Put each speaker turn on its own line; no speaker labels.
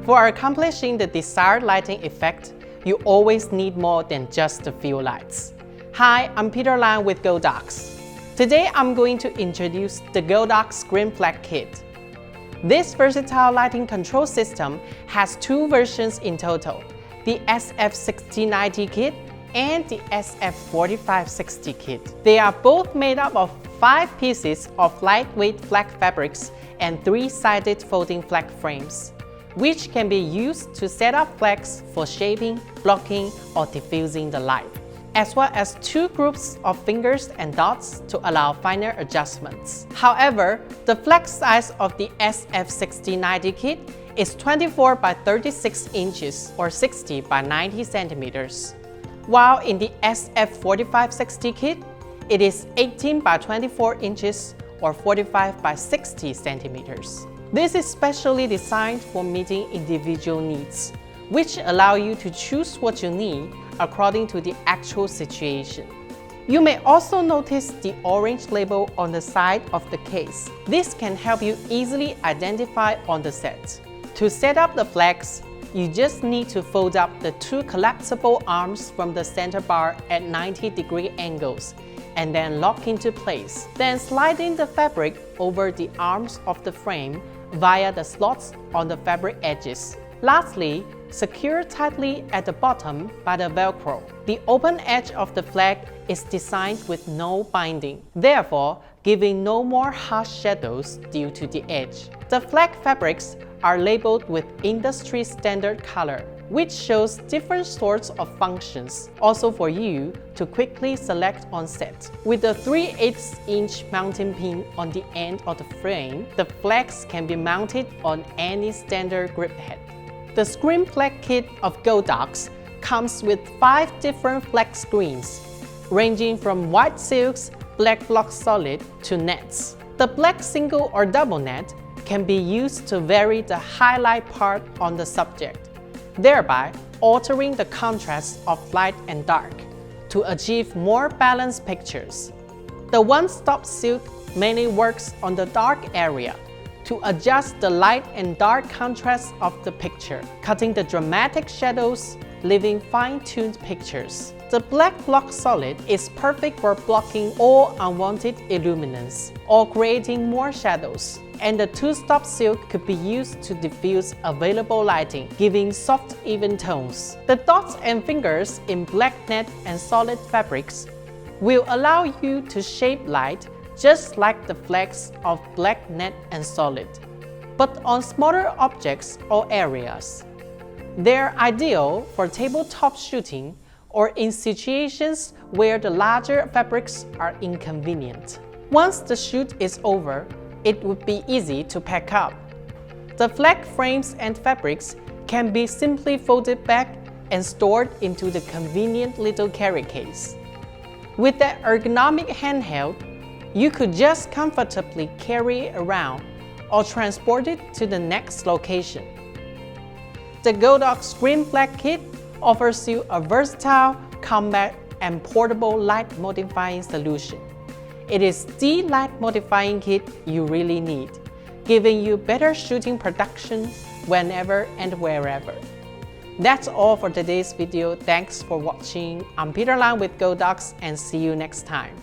For accomplishing the desired lighting effect, you always need more than just a few lights. Hi, I'm Peter Lan with Godox. Today I'm going to introduce the Godox Scrim Flag Kit. This versatile lighting control system has two versions in total, the SF4560 kit and the SF4560 kit. They are both made up of 5 pieces of lightweight flag fabrics and 3-sided folding flag frames, which can be used to set up flags for shaping, blocking, or diffusing the light, as well as 2 groups of fingers and dots to allow finer adjustments. However, the flag size of the SF4560 kit is 24 by 36 inches or 60 by 90 centimeters, while in the SF4560 kit, it is 18 by 24 inches or 45 by 60 centimeters. This is specially designed for meeting individual needs, which allow you to choose what you need according to the actual situation. You may also notice the orange label on the side of the case. This can help you easily identify on the set. To set up the flags, you just need to fold up the 2 collapsible arms from the center bar at 90-degree angles and then lock into place. Then slide in the fabric over the arms of the frame via the slots on the fabric edges. Lastly, secure tightly at the bottom by the Velcro. The open edge of the flag is designed with no binding, therefore giving no more harsh shadows due to the edge. The flag fabrics are labeled with industry standard color, which shows different sorts of functions, also for you to quickly select on set. With a 3/8-inch mounting pin on the end of the frame, the flags can be mounted on any standard grip head. The Scrim Flag Kit of Godox comes with 5 different flag screens, ranging from white silks, black block solid, to nets. The black single or double net can be used to vary the highlight part on the subject, thereby altering the contrast of light and dark to achieve more balanced pictures. The one-stop silk mainly works on the dark area to adjust the light and dark contrast of the picture, cutting the dramatic shadows, leaving fine-tuned pictures. The black block solid is perfect for blocking all unwanted illuminance or creating more shadows, and the 2-stop silk could be used to diffuse available lighting, giving soft, even tones. The dots and fingers in black net and solid fabrics will allow you to shape light just like the flags of black net and solid, but on smaller objects or areas. They're ideal for tabletop shooting or in situations where the larger fabrics are inconvenient. Once the shoot is over, it would be easy to pack up. The flag frames and fabrics can be simply folded back and stored into the convenient little carry case. With that ergonomic handheld, you could just comfortably carry it around or transport it to the next location. The Godox Scrim Flag Kit offers you a versatile, compact, and portable light modifying solution. It is the light modifying kit you really need, giving you better shooting production whenever and wherever. That's all for today's video. Thanks for watching. I'm Peter Lan with Godox, and see you next time.